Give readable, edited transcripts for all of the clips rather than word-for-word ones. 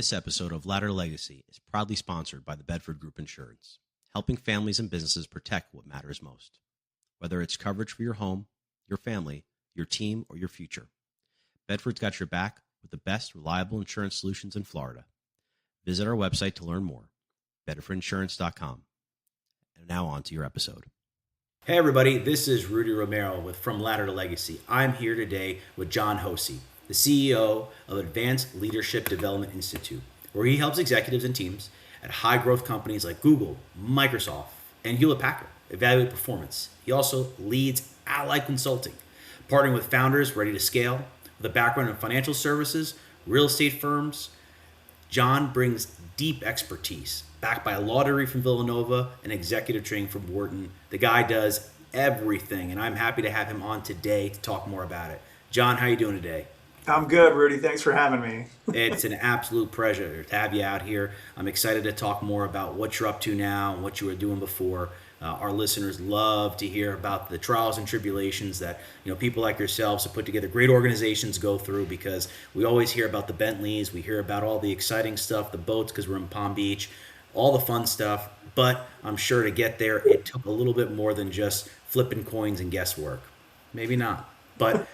This episode of Ladder Legacy is proudly sponsored by the Bedford Group Insurance, helping families and businesses protect what matters most. Whether it's coverage for your home, your family, your team, or your future, Bedford's got your back with the best reliable insurance solutions in Florida. Visit our website to learn more, bedfordinsurance.com. And now on to your episode. Hey everybody, this is Rudy Romero with From Ladder to Legacy. I'm here today with John Hosey, the CEO of Advanced Leadership Development Institute, where he helps executives and teams at high growth companies like Google, Microsoft, and Hewlett Packard evaluate performance. He also leads Allied Consulting, partnering with founders ready to scale with a background in financial services, real estate firms. John brings deep expertise, backed by a law degree from Villanova and executive training from Wharton. The guy does everything, and I'm happy to have him on today to talk more about it. John, how are you doing today? I'm good, Rudy. Thanks for having me. It's an absolute pleasure to have you out here. I'm excited to talk more about what you're up to now and what you were doing before. Our listeners love to hear about the trials and tribulations that people like yourselves have put together great organizations go through, because we always hear about the Bentleys, we hear about all the exciting stuff, the boats because we're in Palm Beach, all the fun stuff. But I'm sure to get there, it took a little bit more than just flipping coins and guesswork. Maybe not, but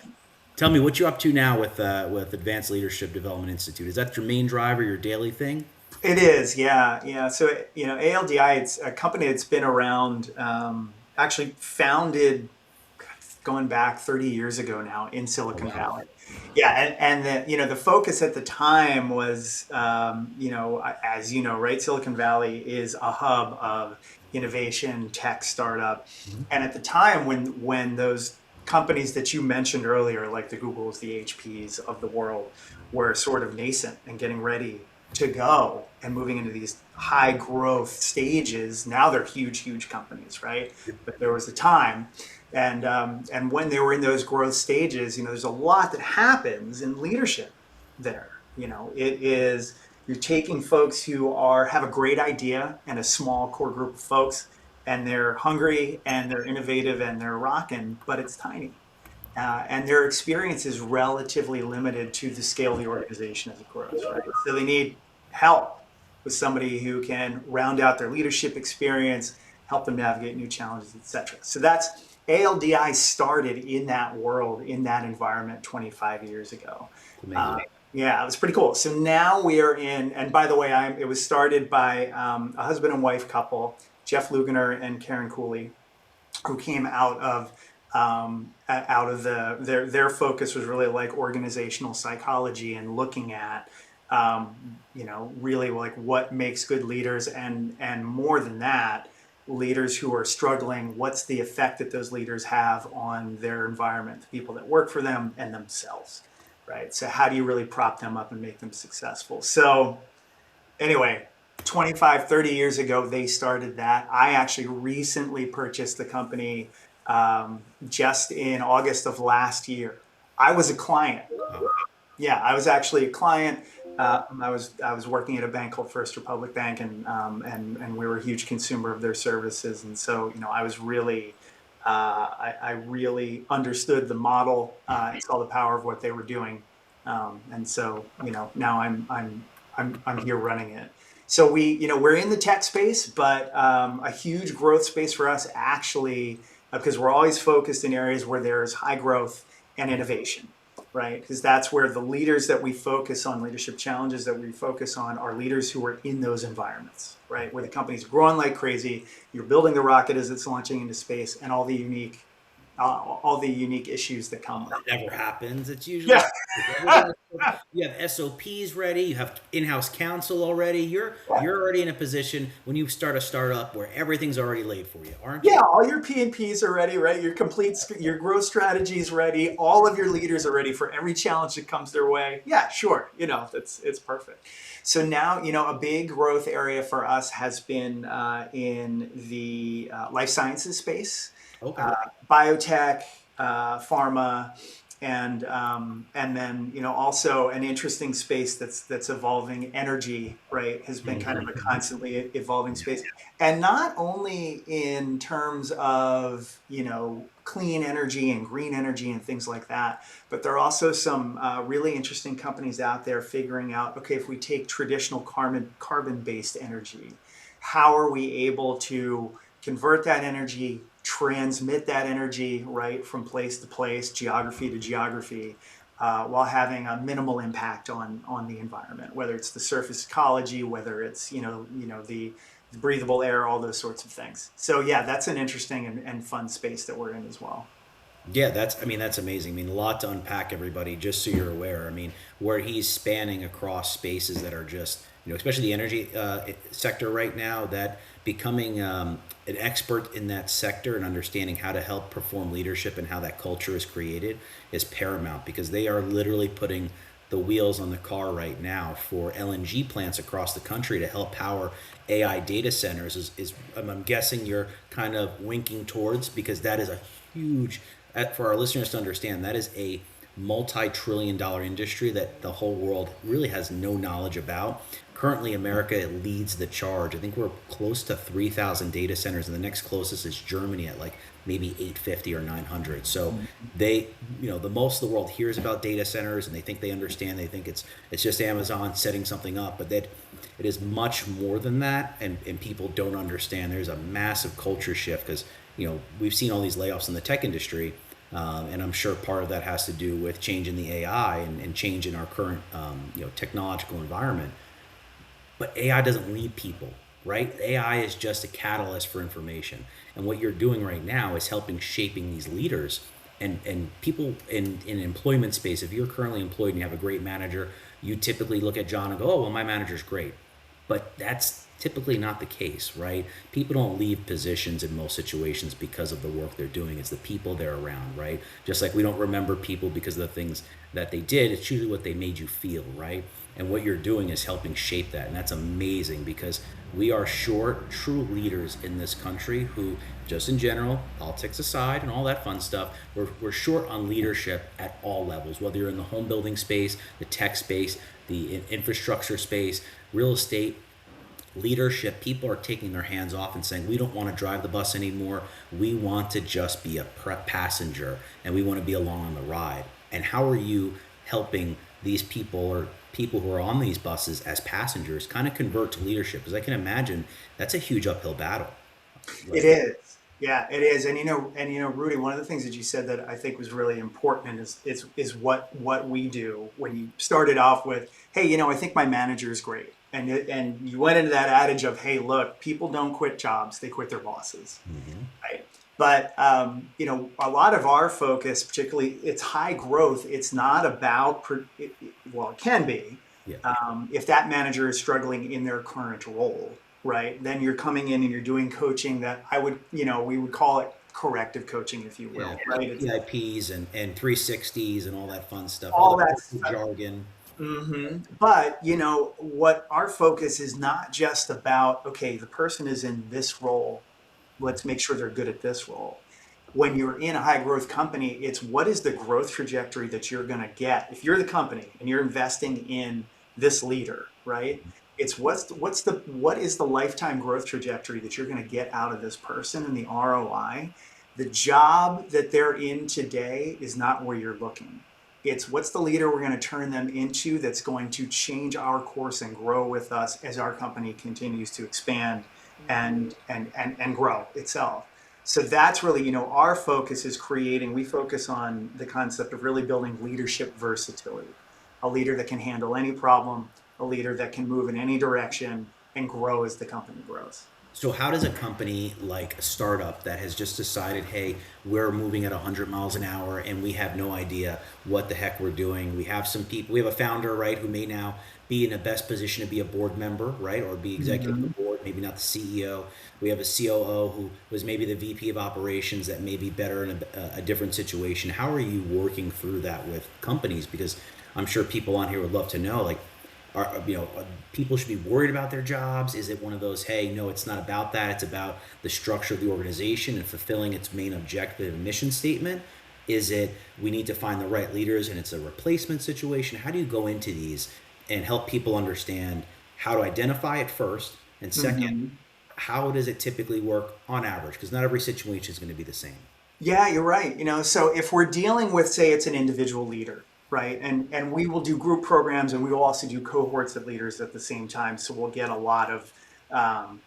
tell me what you're up to now with Advanced Leadership Development Institute. Is that your main driver, your daily thing? It is, yeah. So, ALDI, it's a company that's been around, actually founded going back 30 years ago now in Silicon Valley. Yeah, and the focus at the time was, as you know, right, Silicon Valley is a hub of innovation, tech, startup. Mm-hmm. And at the time when those companies that you mentioned earlier, like the Googles, the HPs of the world, were sort of nascent and getting ready to go and moving into these high growth stages. Now they're huge companies, right? But there was a time, and when they were in those growth stages, there's a lot that happens in leadership there. It is, you're taking folks who have a great idea and a small core group of folks, and they're hungry and they're innovative and they're rocking, but it's tiny. And their experience is relatively limited to the scale of the organization as it grows, right? So they need help with somebody who can round out their leadership experience, help them navigate new challenges, etc. So that's ALDI started in that world, in that environment 25 years ago. Yeah, it was pretty cool. So now we are in, and by the way, it was started by a husband and wife couple, Jeff Lugener and Karen Cooley, who came out of their focus was really like organizational psychology and looking at really like what makes good leaders, and more than that, leaders who are struggling, what's the effect that those leaders have on their environment, the people that work for them and themselves, right? So how do you really prop them up and make them successful? So anyway, 25, 30 years ago, they started that. I actually recently purchased the company just in August of last year. I was a client. Yeah, I was actually a client. I was working at a bank called First Republic Bank, and we were a huge consumer of their services. And so, I was really, I really understood the model, and saw the power of what they were doing. And so, now I'm here running it. So we're in the tech space, but a huge growth space for us actually, because we're always focused in areas where there's high growth and innovation, right? Because that's where the leaders that we focus on, leadership challenges that we focus on, are leaders who are in those environments, right? Where the company's growing like crazy, you're building the rocket as it's launching into space, and all the unique issues that come with it. That never happens. It's usually you have SOPs ready, you have in-house counsel already. You're already in a position when you start a startup where everything's already laid for you, aren't you? Yeah, all your P&Ps are ready, right? Your growth strategy is ready. All of your leaders are ready for every challenge that comes their way. Yeah, sure. It's perfect. So now, a big growth area for us has been in the life sciences space. Okay. Biotech, pharma, And then also an interesting space that's evolving. Energy, right, has been kind of a constantly evolving space, and not only in terms of clean energy and green energy and things like that, but there are also some really interesting companies out there figuring out, okay, if we take traditional carbon based energy, how are we able to convert that energy, transmit that energy, right, from place to place, geography to geography, while having a minimal impact on the environment, whether it's the surface ecology, whether it's the breathable air, all those sorts of things. So yeah, that's an interesting and fun space that we're in as well. Yeah, that's amazing. I mean, a lot to unpack, everybody, just so you're aware. I mean, where he's spanning across spaces that are just, especially the energy sector right now, that becoming an expert in that sector and understanding how to help perform leadership and how that culture is created is paramount, because they are literally putting the wheels on the car right now for LNG plants across the country to help power AI data centers is I'm guessing you're kind of winking towards, because that is a huge, for our listeners to understand, that is a multi-trillion dollar industry that the whole world really has no knowledge about. Currently, America leads the charge. I think we're close to 3,000 data centers, and the next closest is Germany at like maybe 850 or 900. So they, the most of the world hears about data centers and they think they understand. They think it's just Amazon setting something up, but that it is much more than that, and people don't understand. There's a massive culture shift because we've seen all these layoffs in the tech industry, and I'm sure part of that has to do with change in the AI and change in our current technological environment. But AI doesn't lead people, right? AI is just a catalyst for information. And what you're doing right now is helping shaping these leaders and people in employment space. If you're currently employed and you have a great manager, you typically look at John and go, oh, well, my manager's great. But that's typically not the case, right? People don't leave positions in most situations because of the work they're doing. It's the people they're around, right? Just like we don't remember people because of the things that they did. It's usually what they made you feel, right? And what you're doing is helping shape that. And that's amazing, because we are short true leaders in this country who, just in general, politics aside and all that fun stuff, we're short on leadership at all levels, whether you're in the home building space, the tech space, the infrastructure space, real estate. Leadership, people are taking their hands off and saying, we don't want to drive the bus anymore. We want to just be a passenger, and we want to be along on the ride. And how are you helping these people, or people who are on these buses as passengers, kind of convert to leadership? Because I can imagine that's a huge uphill battle. It Like, is. Yeah, it is. Rudy, one of the things that you said that I think was really important is what we do. When you started off with, hey, I think my manager is great. And you went into that adage of, hey, look, people don't quit jobs, they quit their bosses. mhm. Right. But a lot of our focus, particularly, it's high growth. It's not about, well, it can be, Yeah, if that manager is struggling in their current role, right? Then you're coming in and you're doing coaching that we would call it corrective coaching, if you yeah, will, right? It's PIPs and 360s and all that fun stuff, all all the that corporate stuff. jargon. But what our focus is not just about, okay, the person is in this role, let's make sure they're good at this role. When you're in a high growth company, it's what is the growth trajectory that you're going to get if you're the company and you're investing in this leader, right? It's what is the lifetime growth trajectory that you're going to get out of this person and the ROI. The job that they're in today is not where you're looking. It's what's the leader we're going to turn them into that's going to change our course and grow with us as our company continues to expand and grow itself. So that's really, our focus is creating, we focus on the concept of really building leadership versatility. A leader that can handle any problem, a leader that can move in any direction and grow as the company grows. So how does a company like a startup that has just decided, hey, we're moving at 100 miles an hour and we have no idea what the heck we're doing? We have some people, we have a founder, right, who may now be in the best position to be a board member, right, or be executive of Mm-hmm. the board, maybe not the CEO. We have a COO who was maybe the VP of operations that may be better in a different situation. How are you working through that with companies? Because I'm sure people on here would love to know, like, people should be worried about their jobs? Is it one of those, hey, no, it's not about that, it's about the structure of the organization and fulfilling its main objective and mission statement? Is it we need to find the right leaders and it's a replacement situation? How do you go into these and help people understand how to identify it first? And second, Hmm. how does it typically work on average? Because not every situation is going to be the same. Yeah, you're right. So if we're dealing with, say, it's an individual leader, right? And we will do group programs, and we will also do cohorts of leaders at the same time. So we'll get a lot of, um,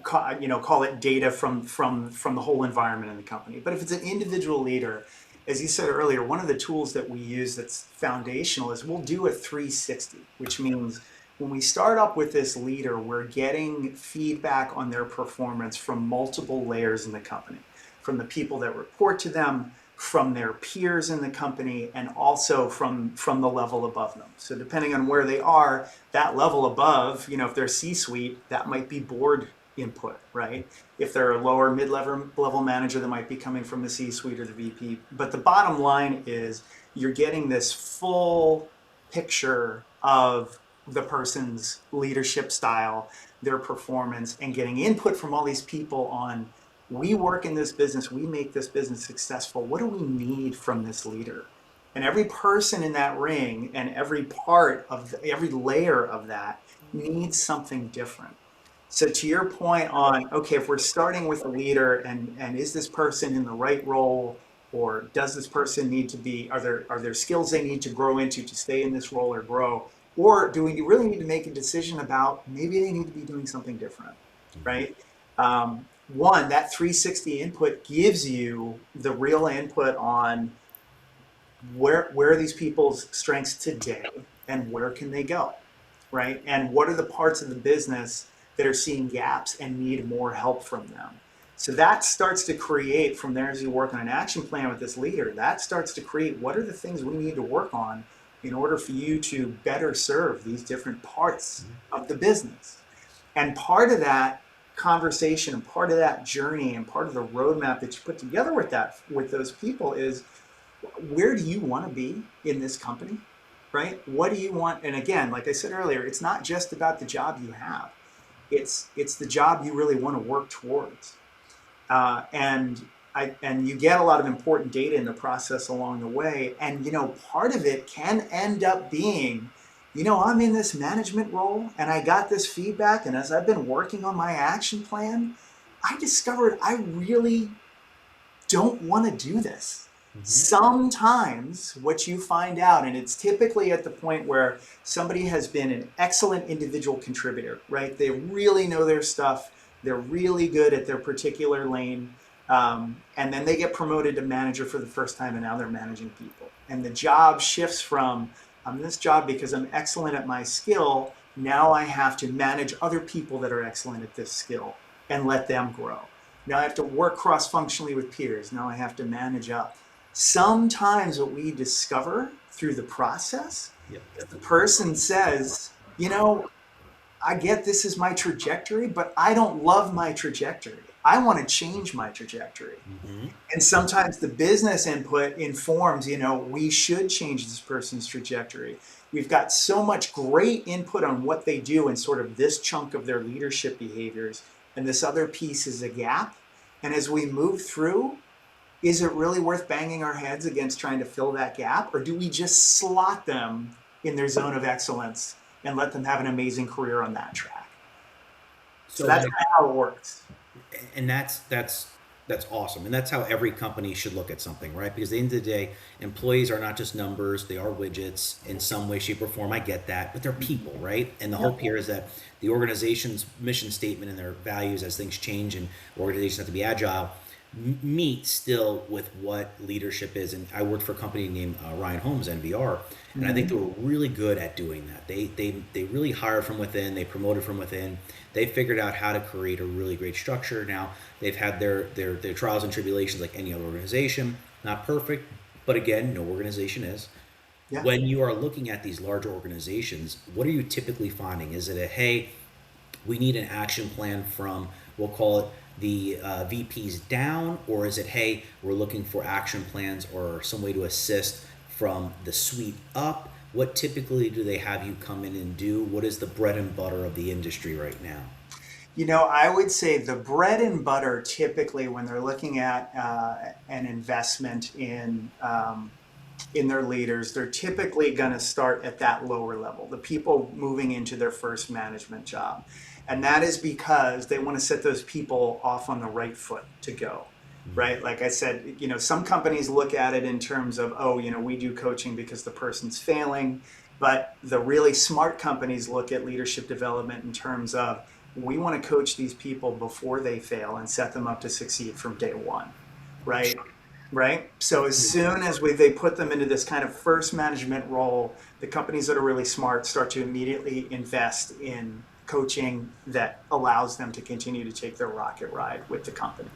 call it data from the whole environment in the company. But if it's an individual leader, as you said earlier, one of the tools that we use that's foundational is we'll do a 360, which means when we start up with this leader, we're getting feedback on their performance from multiple layers in the company, from the people that report to them, from their peers in the company, and also from the level above them. So depending on where they are, that level above, if they're C-suite, that might be board input, right? If they're a lower mid-level manager, that might be coming from the C-suite or the VP. But the bottom line is you're getting this full picture of the person's leadership style, their performance, and getting input from all these people on, we work in this business, we make this business successful. What do we need from this leader? And every person in that ring and every part of every layer of that needs something different. So to your point on, okay, if we're starting with a leader and is this person in the right role, or does this person need to be, are there skills they need to grow into to stay in this role or grow? Or do we really need to make a decision about maybe they need to be doing something different, right? One, that 360 input gives you the real input on where are these people's strengths today and where can they go, right? And what are the parts of the business that are seeing gaps and need more help from them? So that starts to create, from there, as you work on an action plan with this leader, that starts to create what are the things we need to work on in order for you to better serve these different parts of the business. And part of that conversation and part of that journey and part of the roadmap that you put together with those people is, where do you want to be in this company, right? What do you want? And again, like I said earlier, it's not just about the job you have. It's the job you really want to work towards. And you get a lot of important data in the process along the way. And part of it can end up being, I'm in this management role and I got this feedback, and as I've been working on my action plan, I discovered I really don't want to do this. Sometimes what you find out, and it's typically at the point where somebody has been an excellent individual contributor, right? They really know their stuff. They're really good at their particular lane. And then they get promoted to manager for the first time, and now they're managing people. And the job shifts from, I'm in this job because I'm excellent at my skill. Now I have to manage other people that are excellent at this skill and let them grow. Now I have to work cross-functionally with peers. Now I have to manage up. Sometimes what we discover through the process, if the person says, I get this is my trajectory, but I don't love my trajectory. I want to change my trajectory. And sometimes the business input informs, we should change this person's trajectory. We've got so much great input on what they do and sort of this chunk of their leadership behaviors, and this other piece is a gap. And as we move through, is it really worth banging our heads against trying to fill that gap? Or do we just slot them in their zone of excellence and let them have an amazing career on that track? So that's how it works. And that's awesome, and that's how every company should look at something, right? Because at the end of the day, employees are not just numbers, they are widgets in some way, shape, or form. I get that, but they're people, right? And the hope here is that the organization's mission statement and their values, as things change and organizations have to be agile, meet still with what leadership is. And I worked for a company named Ryan Holmes, NVR, and I think they were really good at doing that. They really hired from within, they promoted from within, they figured out how to create a really great structure. Now they've had their trials and tribulations like any other organization, not perfect, but again, no organization is. Yeah. When you are looking at these larger organizations, what are you typically finding? Is it a, hey, we need an action plan from, we'll call it the VPs down, or is it, hey, we're looking for action plans or some way to assist from the suite up? What typically do they have you come in and do? What is the bread and butter of the industry right now? I would say the bread and butter typically when they're looking at an investment in their leaders, they're typically going to start at that lower level, the people moving into their first management job. And that is because they want to set those people off on the right foot to go. Right. Like I said, some companies look at it in terms of, oh, we do coaching because the person's failing. But the really smart companies look at leadership development in terms of, we want to coach these people before they fail and set them up to succeed from day one. Right. Right. So as soon as they put them into this kind of first management role, the companies that are really smart start to immediately invest in coaching that allows them to continue to take their rocket ride with the company.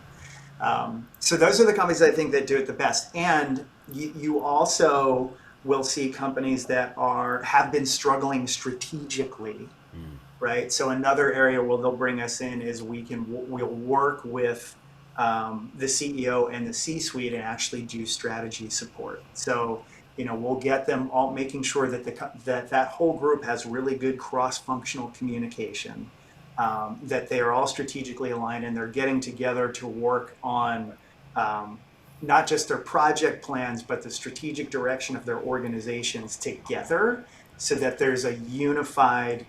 So those are the companies I think that do it the best. And you also will see companies that have been struggling strategically, right? So another area where they'll bring us in is we'll work with the CEO and the C-suite and actually do strategy support. So we'll get them all, making sure that that whole group has really good cross-functional communication, that they are all strategically aligned and they're getting together to work on not just their project plans, but the strategic direction of their organizations together, so that there's a unified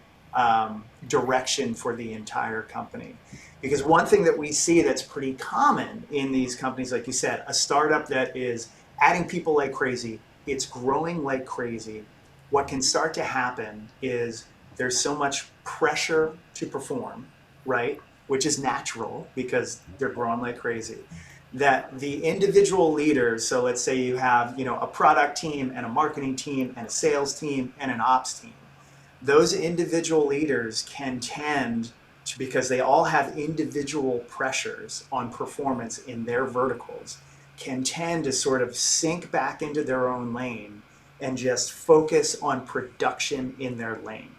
direction for the entire company. Because one thing that we see that's pretty common in these companies, like you said, a startup that is adding people like crazy, it's growing like crazy. What can start to happen is there's so much pressure to perform, right? Which is natural because they're growing like crazy. That the individual leaders, so let's say you have, a product team and a marketing team and a sales team and an ops team. Those individual leaders can tend to, because they all have individual pressures on performance in their verticals, can tend to sort of sink back into their own lane and just focus on production in their lane,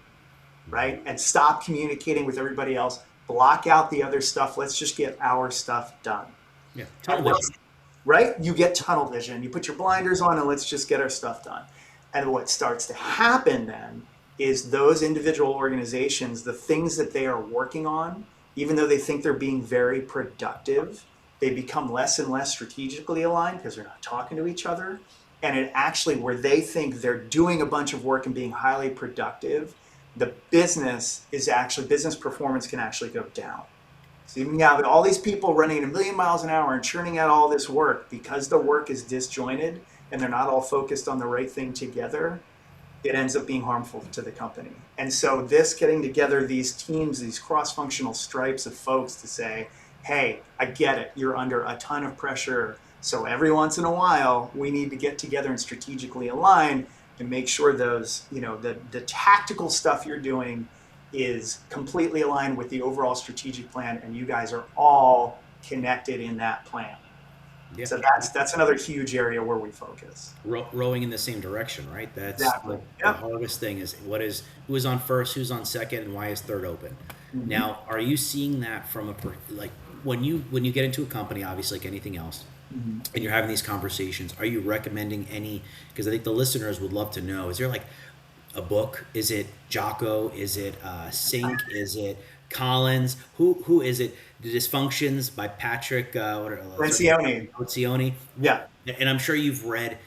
right? And stop communicating with everybody else, block out the other stuff. Let's just get our stuff done. Yeah, tunnel vision. Right? You get tunnel vision. You put your blinders on and let's just get our stuff done. And what starts to happen then is those individual organizations, the things that they are working on, even though they think they're being very productive, they become less and less strategically aligned because they're not talking to each other. And it actually, where they think they're doing a bunch of work and being highly productive, the business performance can actually go down. So you have all these people running a million miles an hour and churning out all this work because the work is disjointed and they're not all focused on the right thing together. It ends up being harmful to the company. And so this getting together these teams, these cross-functional stripes of folks to say, hey, I get it. You're under a ton of pressure. So every once in a while, we need to get together and strategically align and make sure those, the tactical stuff you're doing is completely aligned with the overall strategic plan, and you guys are all connected in that plan. Yeah. So that's another huge area where we focus. Rowing in the same direction, right? That's exactly. The hardest thing is who is on first, who's on second, and why is third open. Mm-hmm. Now, are you seeing that from when you get into a company, obviously like anything else, mm-hmm. and you're having these conversations, are you recommending any? Because I think the listeners would love to know. Is there like a book? Is it Jocko? Is it Sink? Is it Collins? Who is it? The Dysfunctions by Patrick Lencioni. Yeah. And I'm sure you've read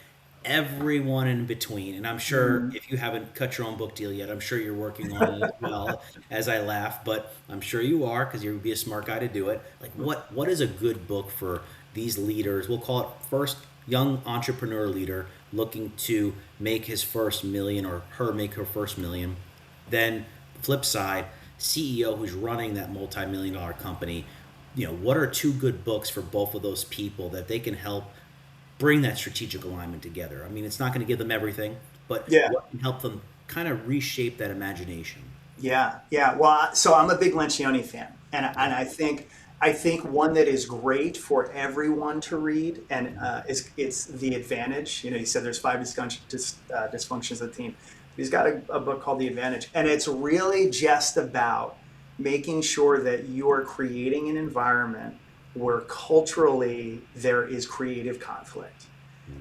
everyone in between. And I'm sure mm-hmm. if you haven't cut your own book deal yet, I'm sure you're working on it as well, as I laugh. But I'm sure you are, because you would be a smart guy to do it. Like what is a good book for these leaders? We'll call it first young entrepreneur leader looking to make his first million or her make her first million. Then flip side, CEO who's running that multi-million-dollar company. What are two good books for both of those people that they can help bring that strategic alignment together? I mean, it's not going to give them everything, but what can help them kind of reshape that imagination? Yeah. Well, so I'm a big Lencioni fan, and I think one that is great for everyone to read, and it's The Advantage. You said there's 5 dysfunctions of the team. He's got a book called The Advantage, and it's really just about making sure that you are creating an environment where culturally there is creative conflict,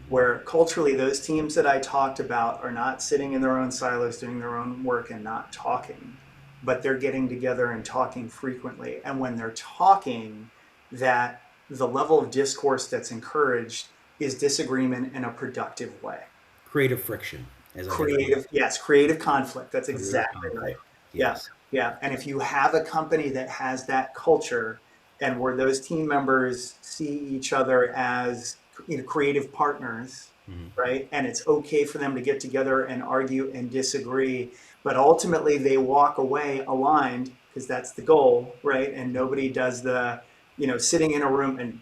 where culturally those teams that I talked about are not sitting in their own silos doing their own work and not talking, but they're getting together and talking frequently. And when they're talking, that the level of discourse that's encouraged is disagreement in a productive way. Creative friction, as I like to Creative, yes, creative conflict. That's creative exactly right. conflict. Yeah, Yes. yeah. And if you have a company that has that culture and where those team members see each other as, creative partners, Mhm. right? And it's okay for them to get together and argue and disagree, but ultimately they walk away aligned because that's the goal, right? And nobody does the, sitting in a room and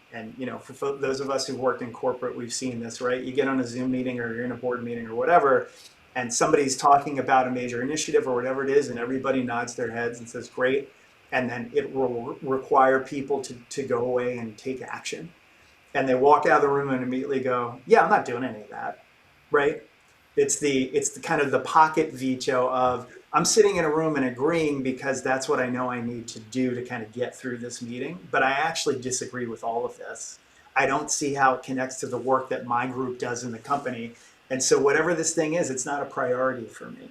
for those of us who've worked in corporate, we've seen this, right? You get on a Zoom meeting or you're in a board meeting or whatever, and somebody's talking about a major initiative or whatever it is, and everybody nods their heads and says, great. And then it will require people to go away and take action. And they walk out of the room and immediately go, yeah, I'm not doing any of that. Right? It's the kind of the pocket veto of I'm sitting in a room and agreeing because that's what I know I need to do to kind of get through this meeting. But I actually disagree with all of this. I don't see how it connects to the work that my group does in the company. And so whatever this thing is, it's not a priority for me.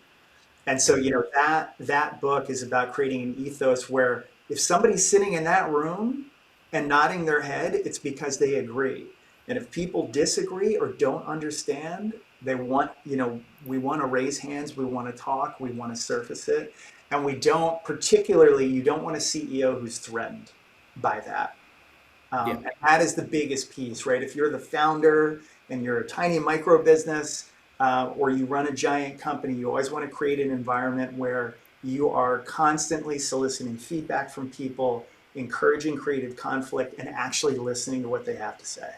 And so, that book is about creating an ethos where if somebody's sitting in that room and nodding their head, it's because they agree. And if people disagree or don't understand, we want to raise hands, we want to talk, we want to surface it. And you don't want a CEO who's threatened by that. Yeah. And that is the biggest piece, right? If you're the founder and you're a tiny micro business, or you run a giant company, you always want to create an environment where you are constantly soliciting feedback from people, encouraging creative conflict, and actually listening to what they have to say.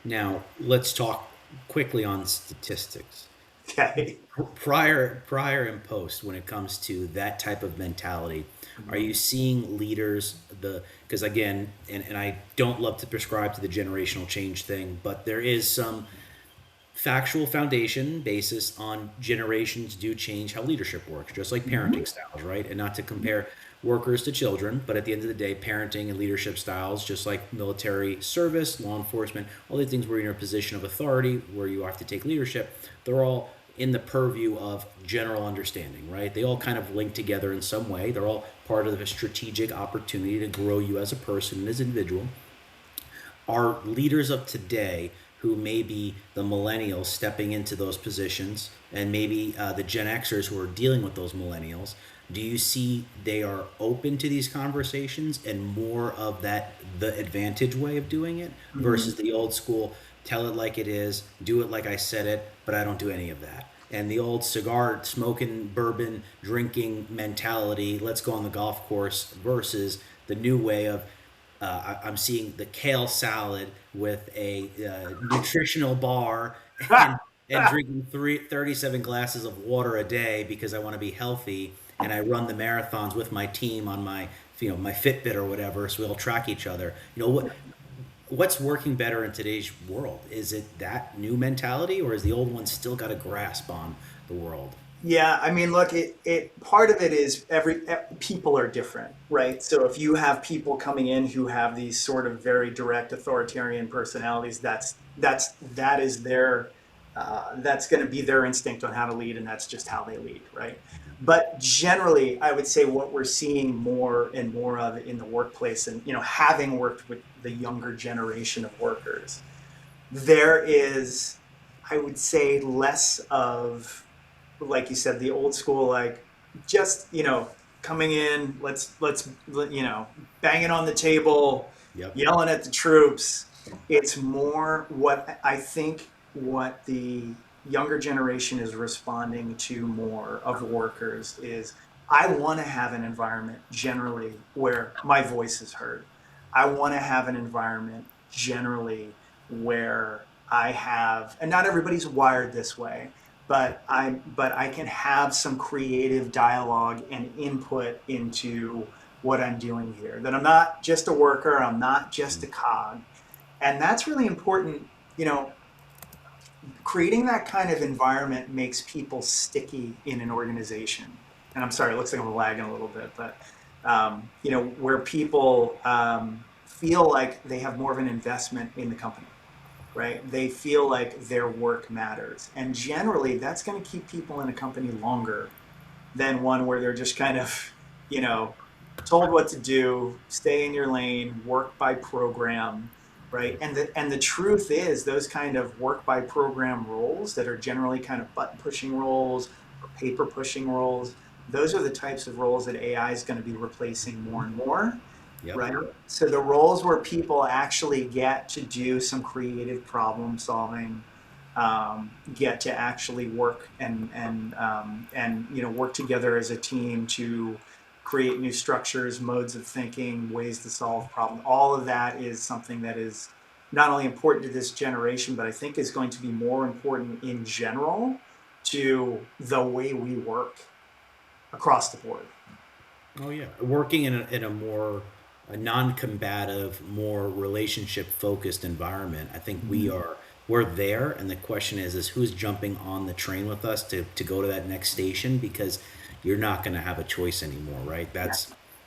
Now, let's talk quickly on statistics. Okay. Prior and post, when it comes to that type of mentality, are you seeing leaders, because again, and I don't love to prescribe to the generational change thing, but there is some factual foundation basis on generations do change how leadership works, just like parenting styles, right? And not to compare workers to children, but at the end of the day, parenting and leadership styles, just like military service, law enforcement, all these things where you're in a position of authority, where you have to take leadership, they're all in the purview of general understanding, right? They all kind of link together in some way. They're all part of a strategic opportunity to grow you as a person and as an individual. Are leaders of today who may be the millennials stepping into those positions and maybe the Gen Xers who are dealing with those millennials, do you see they are open to these conversations and more of that the advantage way of doing it versus the old school tell it like it is, do it like I said it, but I don't do any of that? And the old cigar smoking, bourbon drinking mentality, let's go on the golf course versus the new way of I'm seeing the kale salad with a nutritional bar and drinking 37 glasses of water a day because I want to be healthy and I run the marathons with my team on my my Fitbit or whatever, so we all track each other. What's working better in today's world? Is it that new mentality, or is the old one still got a grasp on the world? Yeah, I mean, look, it part of it is people are different, right? So if you have people coming in who have these sort of very direct authoritarian personalities, that is their that's going to be their instinct on how to lead, and that's just how they lead, right? But generally, I would say what we're seeing more and more of in the workplace, and having worked with the younger generation of workers, there is, I would say, less of, like you said, the old school, like just coming in, let's banging on the table, Yep. yelling at the troops. It's more what I think what the younger generation is responding to more of the workers is I want to have an environment generally where my voice is heard. I want to have an environment generally where I have, and not everybody's wired this way, but I can have some creative dialogue and input into what I'm doing here. That I'm not just a worker, I'm not just a cog. And that's really important. You know, Creating that kind of environment makes people sticky in an organization. And I'm sorry, it looks like I'm lagging a little bit, but where people feel like they have more of an investment in the company, right? They feel like their work matters. And generally, that's going to keep people in a company longer than one where they're just kind of, you know, told what to do, stay in your lane, work by program, right? And the truth is those kind of work by program roles that are generally kind of button pushing roles or paper pushing roles, those are the types of roles that AI is going to be replacing more and more, Yep. right? So the roles where people actually get to do some creative problem solving, get to actually work and work together as a team to create new structures, modes of thinking, ways to solve problems. All of that is something that is not only important to this generation, but I think is going to be more important in general to the way we work across the board. Oh yeah, working in a more a non-combative, more relationship-focused environment. I think Mhm. we're there, and the question is who's jumping on the train with us to go to that next station because you're not going to have a choice anymore, right? Yeah.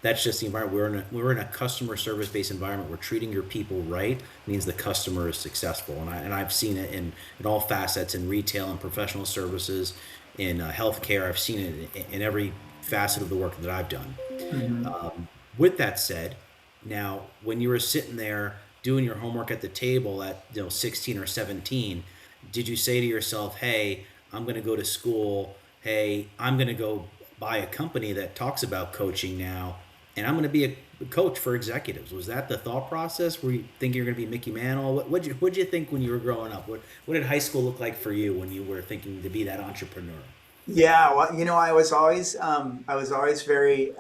That's just the environment we're in a customer service-based environment. We're treating your people right means the customer is successful, and I've seen it in all facets in retail and professional services, in healthcare. I've seen it in every facet of the work that I've done. Mhm. With that said, now when you were sitting there doing your homework at the table at 16 or 17, did you say to yourself, "Hey, I'm going to go to school. Hey, I'm going to go buy a company that talks about coaching now, and I'm going to be a coach for executives"? Was that the thought process? Were you thinking you're going to be Mickey Mantle? What'd you think when you were growing up? What did high school look like for you when you were thinking to be that entrepreneur? Yeah, well, I was always very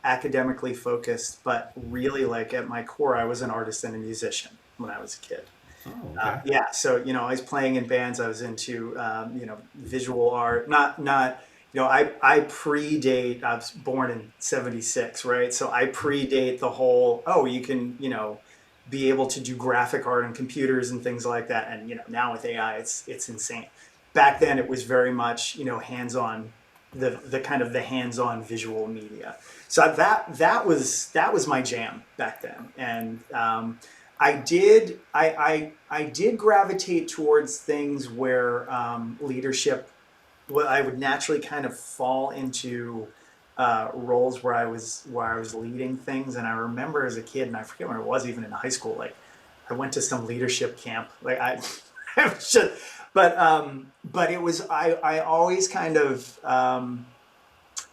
academically focused, but really, like at my core, I was an artist and a musician when I was a kid. Oh, okay. Yeah, so I was playing in bands. I was into visual art. Not I predate. I was born in '76, right? So I predate the whole. Oh, you can be able to do graphic art on computers and things like that. And now with AI, it's insane. Back then, it was very much hands-on, the kind of the hands-on visual media. So that was my jam back then, and I did gravitate towards things where leadership. Well, I would naturally kind of fall into roles where I was leading things, and I remember as a kid, and I forget when it was, even in high school. Like I went to some leadership camp. Like I, I was just, but it was I always kind of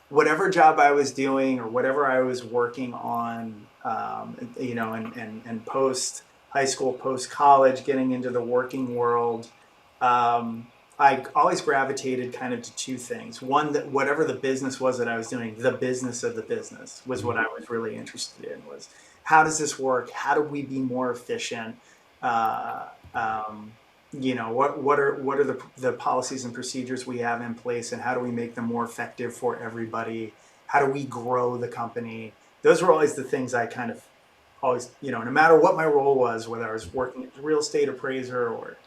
whatever job I was doing or whatever I was working on, and post high school, post college, getting into the working world, I always gravitated kind of to two things. One, that whatever the business was that I was doing, the business of the business was what I was really interested in. Was how does this work? How do we be more efficient? Uh, um, what are the policies and procedures we have in place, and how do we make them more effective for everybody? How do we grow the company? Those were always the things I kind of always, no matter what my role was, whether I was working as a real estate appraiser or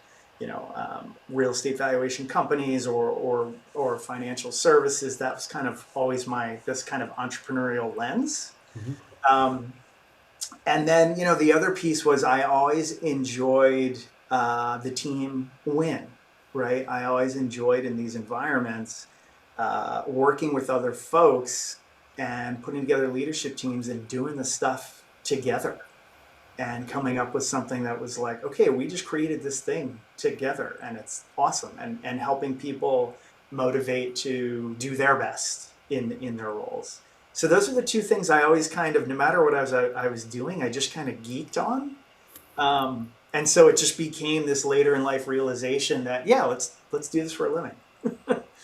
real estate valuation companies or financial services, that was kind of always my this kind of entrepreneurial lens. Hmm. um, and then, the other piece was I always enjoyed the team win, right? I always enjoyed in these environments working with other folks and putting together leadership teams and doing the stuff together and coming up with something that was like, okay, we just created this thing together and it's awesome, and helping people motivate to do their best in their roles. So those are the two things I always kind of, no matter what I was doing, I just kind of geeked on. And so it just became this later in life realization that, yeah, let's do this for a living.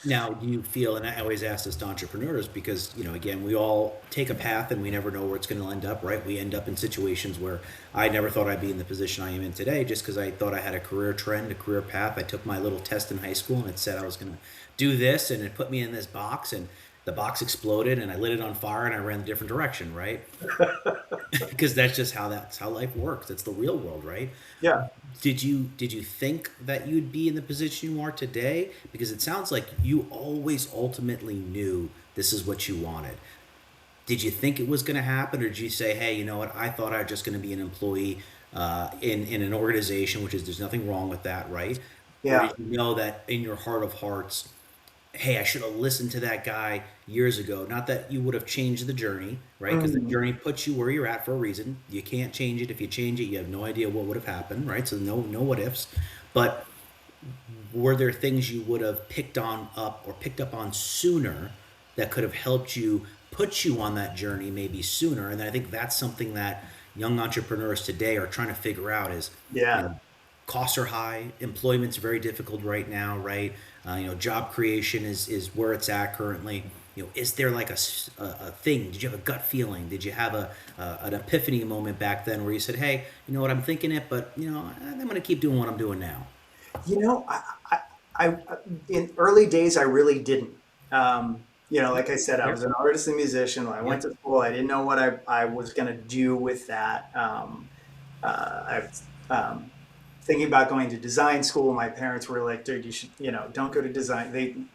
Now, do you feel, and I always ask this to entrepreneurs because, again, we all take a path and we never know where it's going to end up, right? We end up in situations where I never thought I'd be in the position I am in today just because I thought I had a career trend, a career path. I took my little test in high school and it said I was going to do this and it put me in this box and the box exploded and I lit it on fire and I ran a different direction, right? Because that's how life works. It's the real world, right? Yeah. Did you think that you'd be in the position you are today? Because it sounds like you always ultimately knew this is what you wanted. Did you think it was going to happen, or did you say, "Hey, you know what? I thought I was just going to be an employee in an organization, which is there's nothing wrong with that, right?" Or Yeah. did you know that in your heart of hearts hey, I should have listened to that guy years ago. Not that you would have changed the journey, right? Because the Mhm. journey puts you where you're at for a reason. You can't change it. If you change it, you have no idea what would have happened, right? So no what ifs. But were there things you would have picked on up or picked up on sooner that could have helped you put you on that journey maybe sooner? And I think that's something that young entrepreneurs today are trying to figure out is, you Yeah. know, costs are high, employment's very difficult right now, right? Job creation is where it's at currently. Is there like a thing? Did you have a gut feeling? Did you have an epiphany moment back then where you said, hey, you know what, I'm thinking it, but I'm going to keep doing what I'm doing now? You know, I in early days I really didn't. Like I said, I Fair. was an artist and musician. When I went Yep. to school, I didn't know what I was going to do with that. I was thinking about going to design school. My parents were like, "Dude, you should, don't go to design."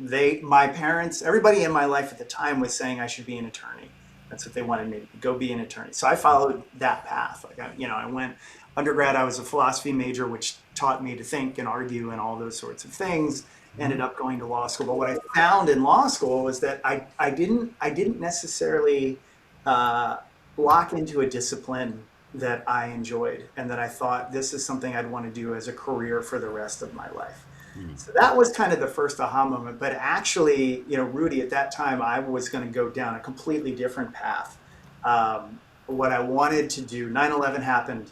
My parents, everybody in my life at the time was saying I should be an attorney. That's what they wanted me to go be an attorney. So I followed that path. Like I went undergrad. I was a philosophy major, which taught me to think and argue and all those sorts of things. Ended Mhm. up going to law school. But what I found in law school was that I didn't necessarily uh, lock into a discipline that I enjoyed and that I thought this is something I'd want to do as a career for the rest of my life. Mm. So that was kind of the first aha moment. But actually, Rudy, at that time, I was going to go down a completely different path. What I wanted to do, 9/11 happened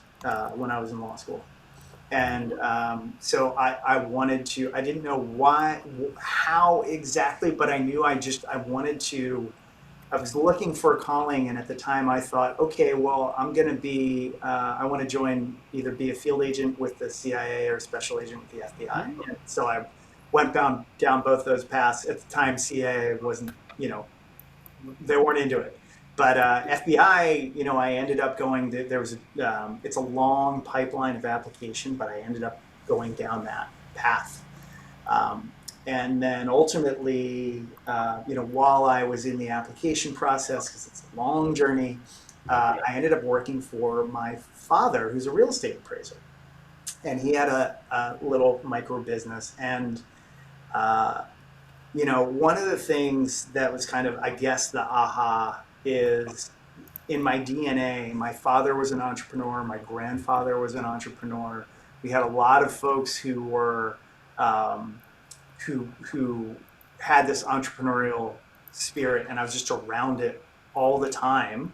when I was in law school. And so I wanted to, I didn't know why, how exactly, but I knew I wanted to I was looking for a calling, and at the time I thought, okay, well, I'm going to I want to join, either be a field agent with the CIA or a special agent with the FBI. Mm. And so I went down both those paths. At the time, CIA wasn't, they weren't into it. But FBI, I ended up going, there was, it's a long pipeline of application, but I ended up going down that path. Um, and then ultimately, while I was in the application process, because it's a long journey, Yep. I ended up working for my father, who's a real estate appraiser. And he had a little micro business. And, uh, one of the things that was kind of, I guess, the aha is in my DNA. My father was an entrepreneur, my grandfather was an entrepreneur. We had a lot of folks who were, um, who had this entrepreneurial spirit, and I was just around it all the time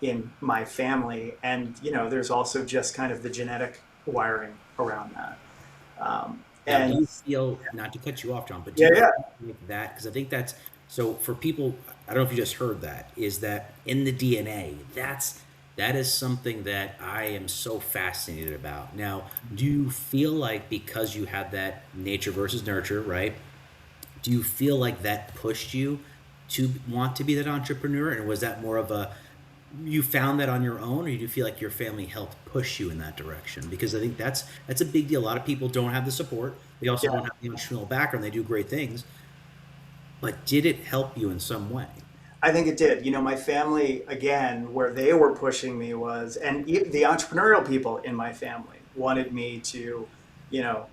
in my family. And there's also just kind of the genetic wiring around that. Now, do And you feel, not to cut you off, John, but do yeah, you yeah, feel like that? Because I think that's so for people. I don't know if you just heard that. Is that in the DNA? That is something that I am so fascinated about. Now, do you feel like because you had that nature versus nurture, right? Do you feel like that pushed you to want to be that entrepreneur, and was that more of a you found that on your own, or do you feel like your family helped push you in that direction? Because I think that's a big deal. A lot of people don't have the support. They also yeah. don't have the entrepreneurial background. They do great things, but did it help you in some way? I think it did. My family, again, where they were pushing me was, and the entrepreneurial people in my family wanted me to,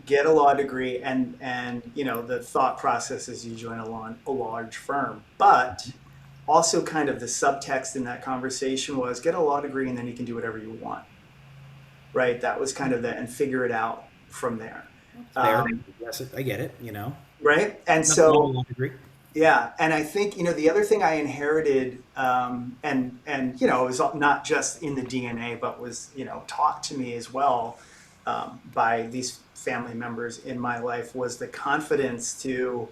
get a law degree, and the thought process is you join a large firm. But also kind of the subtext in that conversation was get a law degree and then you can do whatever you want, right? That was kind of the, and figure it out from there. Fair. Um, Yes, I get it. right. And Nothing wrong so with law degree. yeah, and I think the other thing I inherited, and it was not just in the DNA, but was taught to me as well by these family members in my life, was the confidence to,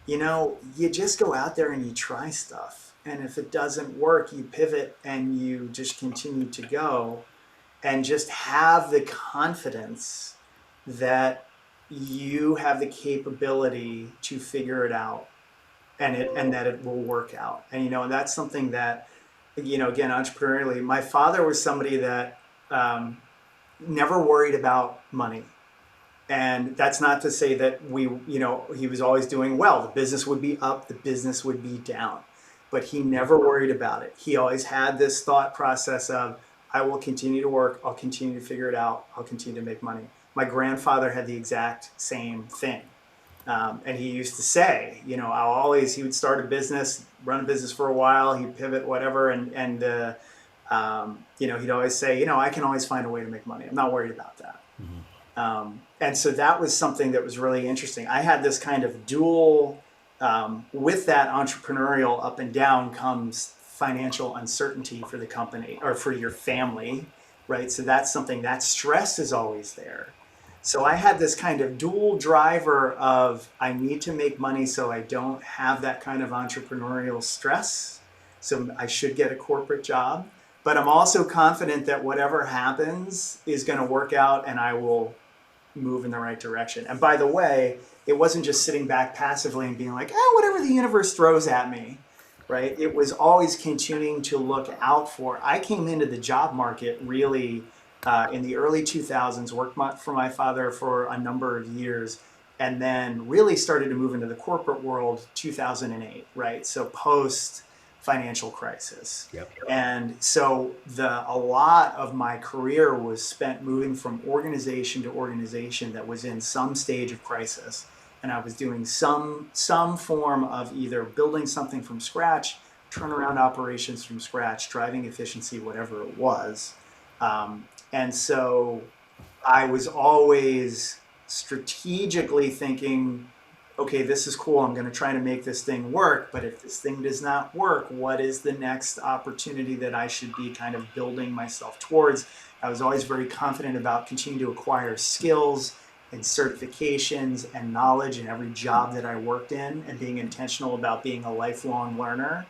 you just go out there and you try stuff, and if it doesn't work, you pivot and you just continue to go, and just have the confidence that you have the capability to figure it out, and that it will work out. And and that's something that, again, entrepreneurially, my father was somebody that um, never worried about money. And that's not to say that he was always doing well. The business would be up, the business would be down, but he never worried about it. He always had this thought process of, I will continue to work, I'll continue to figure it out, I'll continue to make money. My grandfather had the exact same thing. And he used to say, he would start a business, run a business for a while, he'd pivot, whatever. He'd always say, I can always find a way to make money. I'm not worried about that. And so that was something that was really interesting. I had this kind of dual, with that entrepreneurial up and down comes financial uncertainty for the company or for your family, right? So that's something, that stress is always there. So I had this kind of dual driver of I need to make money so I don't have that kind of entrepreneurial stress. So I should get a corporate job. But I'm also confident that whatever happens is going to work out and I will move in the right direction. And by the way, it wasn't just sitting back passively and being like, whatever the universe throws at me, right? It was always continuing to look out for. I came into the job market really in the early 2000s, worked for my father for a number of years, and then really started to move into the corporate world 2008, right? So post financial crisis. Yep. And so a lot of my career was spent moving from organization to organization that was in some stage of crisis. And I was doing some form of either building something from scratch, turnaround operations from scratch, driving efficiency, whatever it was. And so I was always strategically thinking, okay, this is cool. I'm going to try to make this thing work. But if this thing does not work, what is the next opportunity that I should be kind of building myself towards? I was always very confident about continuing to acquire skills and certifications and knowledge in every job that I worked in and being intentional about being a lifelong learner.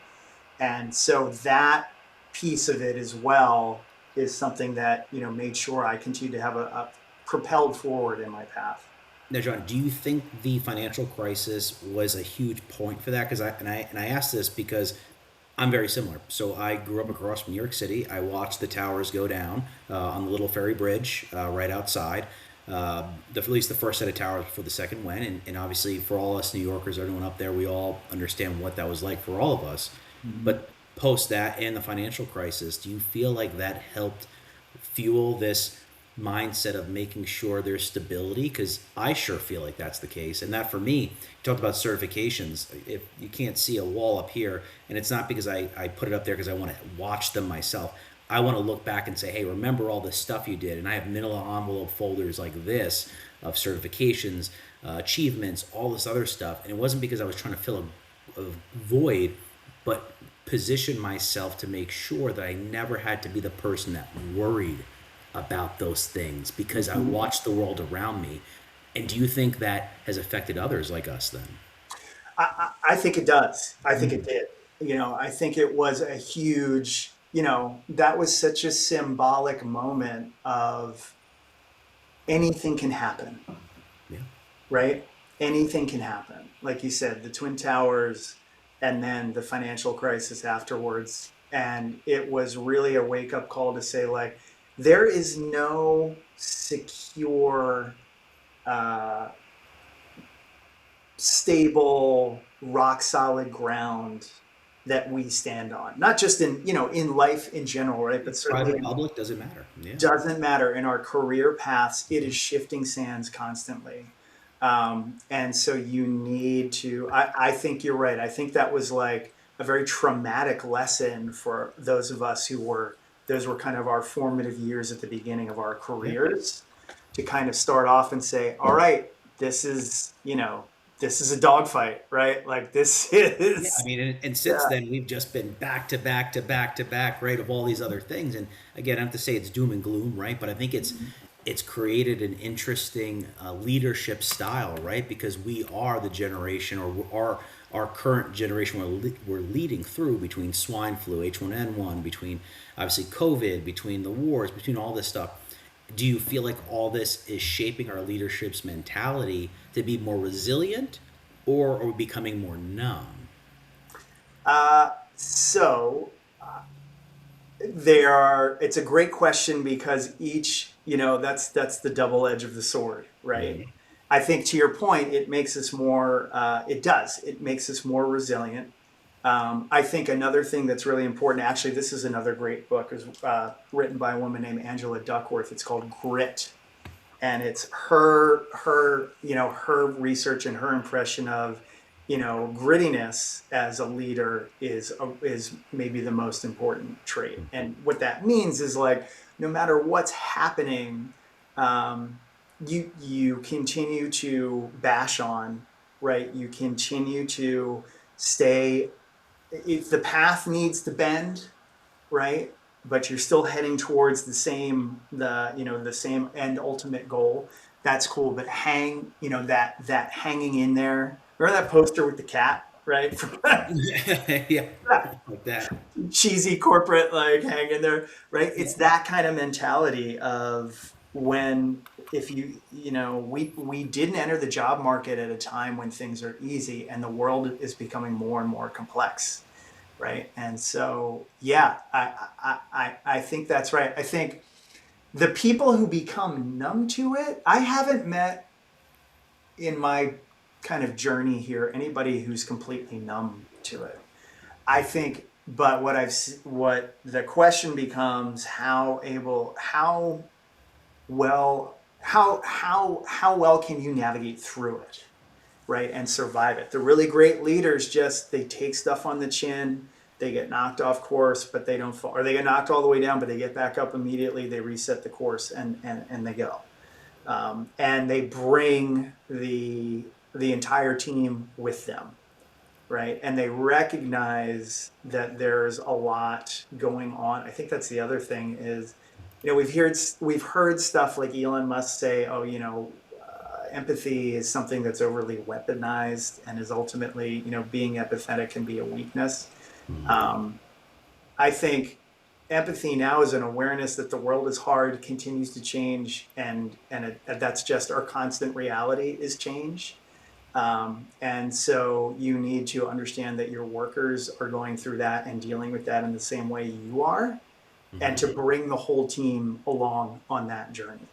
And so that piece of it as well is something that, made sure I continue to have a propelled forward in my path. Now, John, do you think the financial crisis was a huge point for that? Because I asked this because I'm very similar. So I grew up across from New York City. I watched the towers go down on the Little Ferry Bridge right outside. At least the first set of towers before the second went. And obviously, for all us New Yorkers, everyone up there, we all understand what that was like for all of us. Mm-hmm. But post that and the financial crisis, do you feel like that helped fuel this mindset of making sure there's stability? Because I sure feel like that's the case. And that for me, you talked about certifications. If you can't see a wall up here, and it's not because I put it up there because I want to watch them myself. I want to look back and say, hey, remember all this stuff you did. And I have manila envelope folders like this of certifications, achievements, all this other stuff. And it wasn't because I was trying to fill a void, but position myself to make sure that I never had to be the person that worried about those things because I watched the world around me. And do you think that has affected others like us then? I think it does. I think it did. I think it was a huge, that was such a symbolic moment of anything can happen. Yeah. Right? Anything can happen. Like you said, the Twin Towers and then the financial crisis afterwards. And it was really a wake-up call to say, like, there is no secure, stable, rock-solid ground that we stand on. Not just in life in general, right? But certainly private, public, doesn't matter. Yeah. Doesn't matter. In our career paths, it is shifting sands constantly. And so you need to, I think you're right. I think that was like a very traumatic lesson for those of us those were kind of our formative years at the beginning of our careers, to kind of start off and say, all right, this is a dogfight, right? Like this is. Yeah, I mean, and since then we've just been back to back to back to back, right, of all these other things. And again, I don't have to say it's doom and gloom, right? But I think it's created an interesting leadership style, right? Because we are the generation, or our current generation, we're leading through between swine flu, H1N1, between obviously COVID, between the wars, between all this stuff. Do you feel like all this is shaping our leadership's mentality to be more resilient, or are we becoming more numb? It's a great question because each, that's the double edge of the sword, right? Mm-hmm. I think to your point, it makes us more, it makes us more resilient. I think another thing that's really important, actually, this is another great book, is written by a woman named Angela Duckworth. It's called Grit. and it's her research and her impression of, grittiness as a leader is maybe the most important trait. And what that means is, like, no matter what's happening, um, you continue to bash on, right? You continue to stay. If the path needs to bend, right, but you're still heading towards the same end ultimate goal, that's cool. But that hanging in there, remember that poster with the cat, right? Yeah, like that. Cheesy corporate, like, hang in there, right? It's that kind of mentality of, when, if we didn't enter the job market at a time when things are easy, and the world is becoming more and more complex, right? And so, yeah, I think that's right. I think the people who become numb to it, I haven't met in my kind of journey here anybody who's completely numb to it. I think, but what the question becomes, how well, how well can you navigate through it, right, and survive it? The really great leaders, just, they take stuff on the chin, they get knocked off course, but they don't fall, or they get knocked all the way down, but they get back up immediately, they reset the course, and they go. And they bring the entire team with them, right? And they recognize that there's a lot going on. I think that's the other thing is, we've heard stuff like Elon Musk say, oh, empathy is something that's overly weaponized, and is ultimately, being empathetic can be a weakness. Um, I think empathy now is an awareness that the world is hard, continues to change, and that's just our constant reality, is change. And so you need to understand that your workers are going through that and dealing with that in the same way you are, and to bring the whole team along on that journey.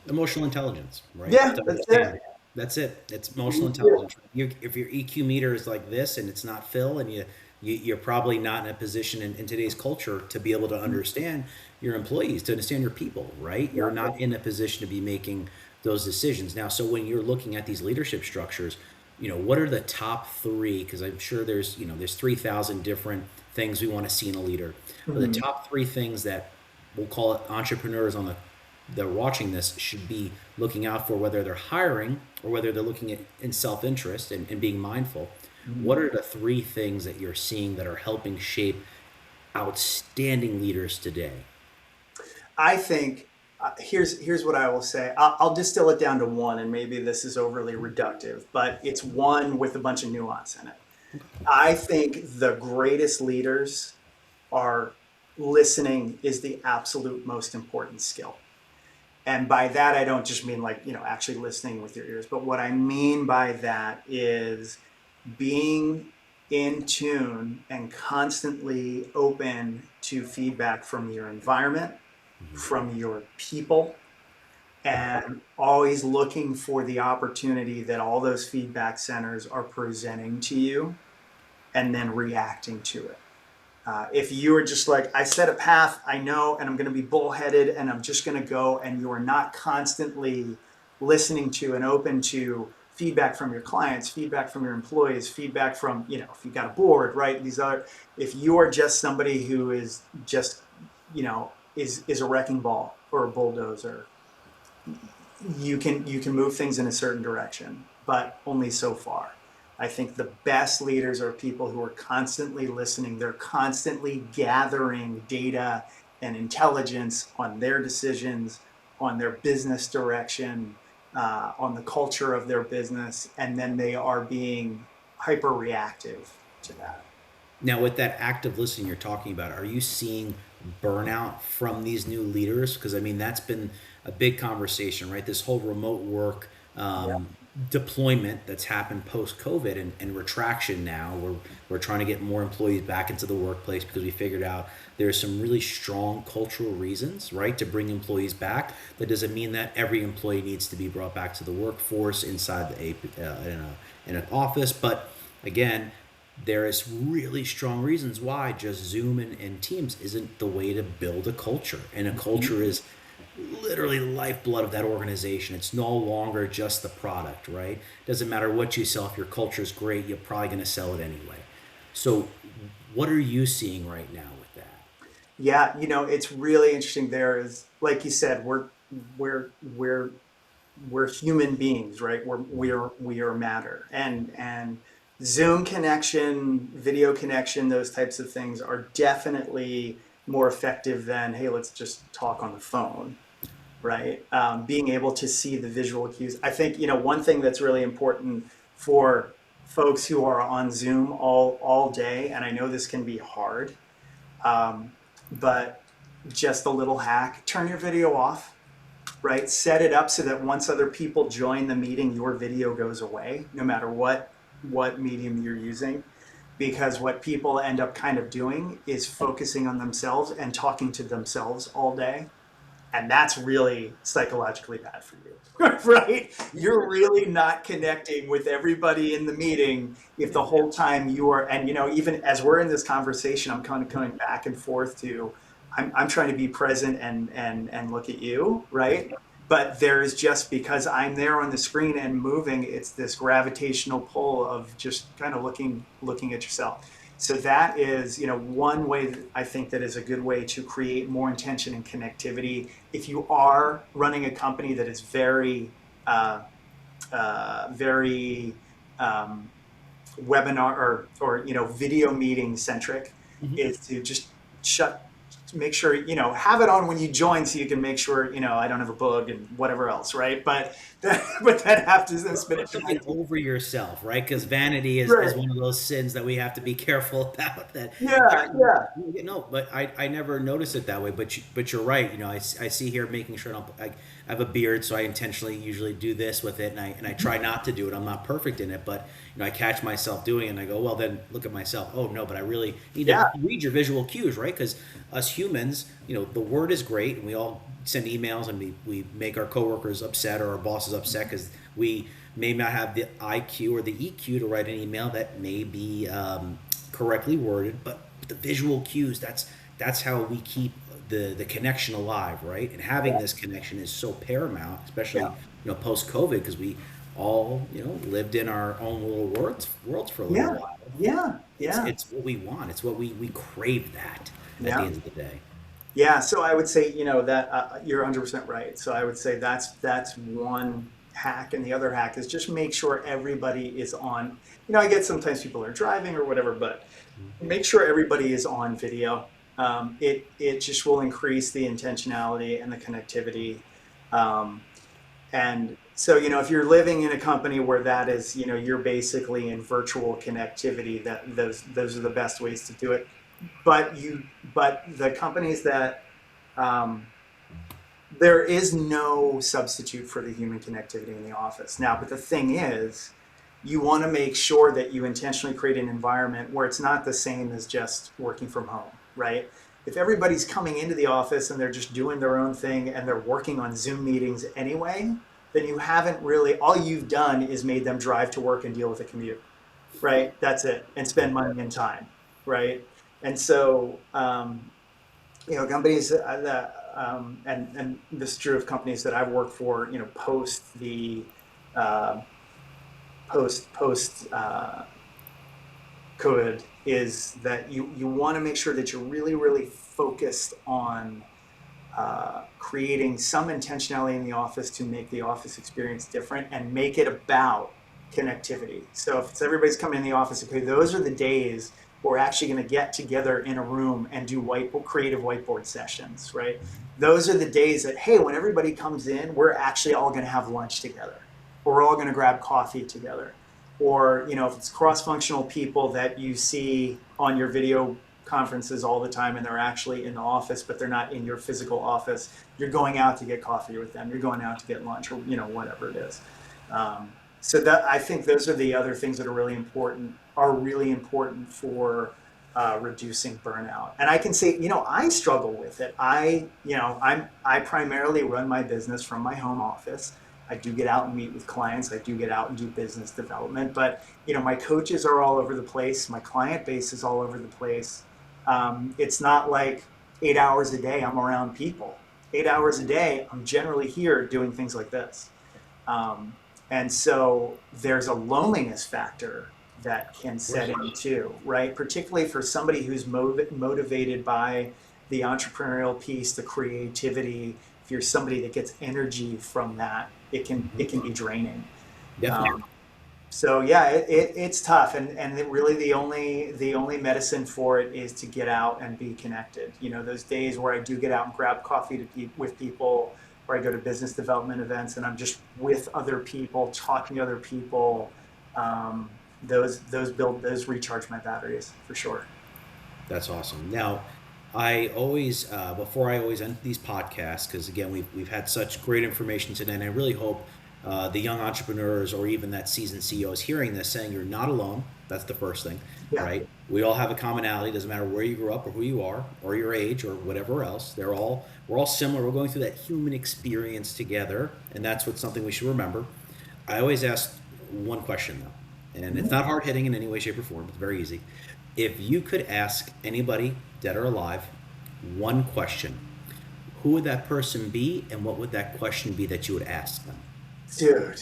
Emotional intelligence, right? Yeah, To that's understand. it. That's it. It's emotional intelligence. If your EQ meter is like this and it's not Phil, and you're probably not in a position in today's culture to be able to understand your employees, to understand your people, right? You're not in a position to be making those decisions now. So when you're looking at these leadership structures, what are the top three? Because I'm sure there's 3,000 different things we want to see in a leader. But the Mhm. top three things that we'll call it entrepreneurs that are watching this should be looking out for, whether they're hiring or whether they're looking at in self-interest and being mindful. What are the three things that you're seeing that are helping shape outstanding leaders today? I think, here's what I will say. I'll distill it down to one, and maybe this is overly reductive, but it's one with a bunch of nuance in it. I think the greatest leaders are, listening is the absolute most important skill. And by that, I don't just mean, like, actually listening with your ears, but what I mean by that is being in tune and constantly open to feedback from your environment, from your people, and always looking for the opportunity that all those feedback centers are presenting to you, and then reacting to it. If you are just like, I set a path, I know, and I'm going to be bullheaded, and I'm just going to go, and you are not constantly listening to and open to feedback from your clients, feedback from your employees, feedback from, if you've got a board, right? If you are just somebody who is just, is a wrecking ball or a bulldozer, you can move things in a certain direction, but only so far. I think the best leaders are people who are constantly listening. They're constantly gathering data and intelligence on their decisions, on their business direction, on the culture of their business, and then they are being hyper reactive to that. Now, with that active listening you're talking about, are you seeing burnout from these new leaders? Because I mean, that's been a big conversation, right? This whole remote work Yeah. deployment that's happened post COVID and retraction now. We're trying to get more employees back into the workplace because we figured out there's some really strong cultural reasons, right, to bring employees back. That doesn't mean that every employee needs to be brought back to the workforce inside in an office, but again, there is really strong reasons why just Zoom and Teams isn't the way to build a culture. And a culture is literally the lifeblood of that organization. It's no longer just the product, right? Doesn't matter what you sell. If your culture is great, you're probably going to sell it anyway. So, what are you seeing right now with that? Yeah, it's really interesting. There is, like you said, we're we're we're human beings, right? We are matter, and Zoom connection, video connection, those types of things are definitely more effective than, hey, let's just talk on the phone, right? Being able to see the visual cues. I think, one thing that's really important for folks who are on Zoom all day, and I know this can be hard, um, but just a little hack: turn your video off, right? Set it up so that once other people join the meeting, your video goes away, no matter what medium you're using. Because what people end up kind of doing is focusing on themselves and talking to themselves all day. And that's really psychologically bad for you, right? You're really not connecting with everybody in the meeting if the whole time you are, and even as we're in this conversation, I'm kind of coming back and forth to, I'm trying to be present and look at you, right? But there's just, because I'm there on the screen and moving, it's this gravitational pull of just kind of looking at yourself. So that is, one way that I think that is a good way to create more intention and connectivity. If you are running a company that is uh, very webinar or video meeting centric, Mhm. is to just shut make sure have it on when you join, so you can make sure I don't have a bug and whatever else, right? But that have to spend Put something over yourself, right? Because vanity is right. one of those sins that we have to be careful about. That Yeah, yeah, no, but I never noticed it that way. But you're right. I see here making sure I have a beard, so I intentionally usually do this with it, and I try not to do it. I'm not perfect in it, but I catch myself doing it, and I go, well, then look at myself. Oh no, but I really need to yeah, read your visual cues, right? Because us humans, the word is great, and we all send emails, and we make our coworkers upset or our bosses upset because we may not have the IQ or the EQ to write an email that may be correctly worded, but the visual cues, that's how we keep the connection alive, right? And having yeah, this connection is so paramount, especially yeah, post COVID, because we all lived in our own little worlds for a little yeah, while. yeah, It's yeah, it's what we want. It's what we crave that at the yeah. end of the day. Yeah, so I would say, that you're 100% right. So I would say that's one hack, and the other hack is just make sure everybody is on. I get sometimes people are driving or whatever, but make sure everybody is on video. It just will increase the intentionality and the connectivity. Um, and so, if you're living in a company where that is, you're basically in virtual connectivity, that those are the best ways to do it. But the companies that um, there is no substitute for the human connectivity in the office now. But the thing is, you want to make sure that you intentionally create an environment where it's not the same as just working from home, right? If everybody's coming into the office and they're just doing their own thing and they're working on Zoom meetings anyway, then you haven't really, all you've done is made them drive to work and deal with a commute, right? That's it, and spend money and time, right? And so, companies that, and this is true of companies that I've worked for, uh, post COVID, is that you want to make sure that you're really, really focused on creating some intentionality in the office to make the office experience different and make it about connectivity. So if it's everybody's coming in the office, okay, those are the days we're actually going to get together in a room and do creative whiteboard sessions, right? Those are the days that, hey, when everybody comes in, we're actually all going to have lunch together, or we're all going to grab coffee together. Or, if it's cross-functional people that you see on your video conferences all the time and they're actually in the office, but they're not in your physical office, you're going out to get coffee with them, you're going out to get lunch, or whatever it is. So that, I think those are the other things that are really important for reducing burnout. And I can say, I struggle with it. I primarily run my business from my home office. I do get out and meet with clients. I do get out and do business development, but my coaches are all over the place. My client base is all over the place. It's not like 8 hours a day I'm around people. 8 hours a day, I'm generally here doing things like this. Um, and so there's a loneliness factor that can Of course. set in too, right? Particularly for somebody who's motivated by the entrepreneurial piece, the creativity. If you're somebody that gets energy from that, it can be draining. Definitely. Um, so yeah, it's tough, and really the only medicine for it is to get out and be connected. You know, those days where I do get out and grab coffee with people, or I go to business development events and I'm just with other people, talking to other people. Um, those recharge my batteries for sure. That's awesome. Now, I always, before I always end these podcasts, because again, we've had such great information today, and I really hope the young entrepreneurs or even that seasoned CEO is hearing this, saying you're not alone. That's the first thing, Yeah. right? We all have a commonality. Doesn't matter where you grew up or who you are or your age or whatever else. We're all similar. We're going through that human experience together, and that's what something we should remember. I always ask one question though, and it's not hard hitting in any way, shape, or form. It's very easy. If you could ask anybody, dead or alive, one question, who would that person be, and what would that question be that you would ask them? Dude,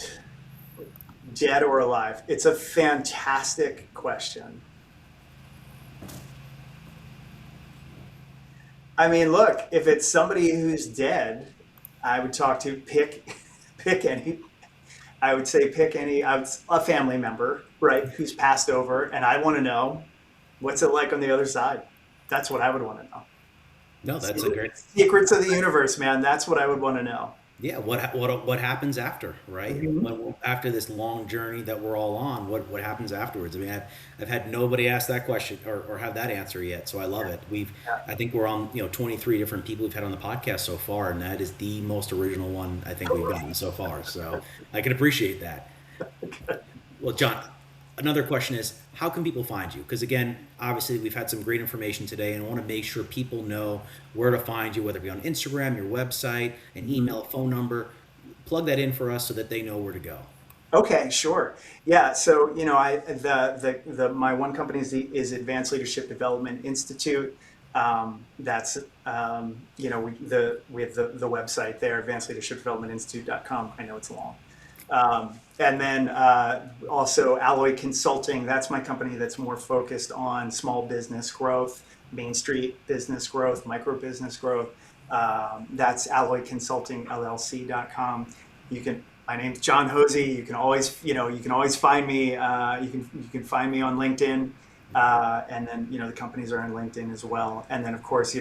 dead or alive? It's a fantastic question. I mean, look, if it's somebody who's dead, I would talk to pick pick any. I would say pick any. A family member, right, who's passed over, and I want to know what's it like on the other side. That's what I would want to know. No, that's a great. Secrets of the universe, man. That's what I would want to know. Yeah, what happens after, right? Mhm. After this long journey that we're all on, what happens afterwards? I mean, I've had nobody ask that question or have that answer yet, so I love it. Yeah. I think we're on 23 different people we've had on the podcast so far, and that is the most original one I think we've gotten so far. So I can appreciate that. Well, John, another question is how can people find you? Because again, obviously we've had some great information today, and I want to make sure people know where to find you, whether it be on Instagram, your website, an email, a phone number. Plug that in for us so that they know where to go. Okay, sure. Yeah. So I the my one company is Advanced Leadership Development Institute. That's we have the website there, advancedleadershipdevelopmentinstitute.com. I know it's long. And then also Alloy Consulting. That's my company that's more focused on small business growth, Main Street business growth, micro business growth. That's alloyconsultingllc.com. You can. My name's John Hosey. You can always find me. You can find me on LinkedIn. And then the companies are on LinkedIn as well. And then of course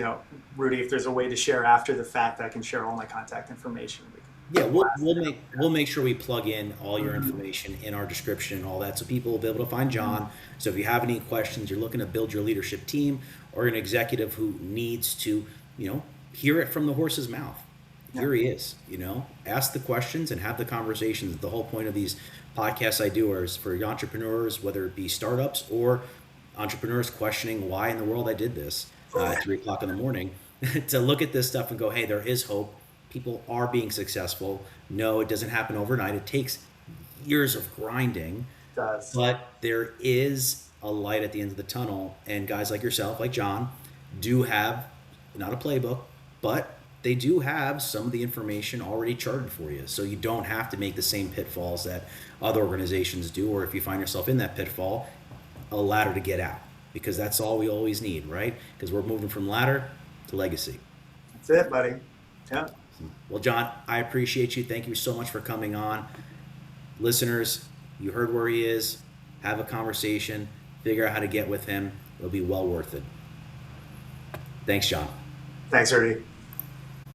Rudy, if there's a way to share after the fact, I can share all my contact information. We Yeah, can blast it. we'll make sure we plug in all your Mhm. information in our description and all that, so people will be able to find John. So if you have any questions, you're looking to build your leadership team, or an executive who needs to, hear it from the horse's mouth. Yeah. Here he is. Ask the questions and have the conversations. The whole point of these podcasts I do is for entrepreneurs, whether it be startups or entrepreneurs questioning why in the world I did this at 3 o'clock in the morning, to look at this stuff and go, hey, there is hope. People are being successful. No, it doesn't happen overnight. It takes years of grinding, Does. but there is a light at the end of the tunnel. And guys like yourself, like John, do have not a playbook, but they do have some of the information already charted for you. So you don't have to make the same pitfalls that other organizations do, or if you find yourself in that pitfall, a ladder to get out, because that's all we always need, right? Because we're moving from ladder to legacy. That's it, buddy. Yeah. Well, John, I appreciate you. Thank you so much for coming on. Listeners, you heard where he is. Have a conversation. Figure out how to get with him. It'll be well worth it. Thanks, John. Thanks, Rudy.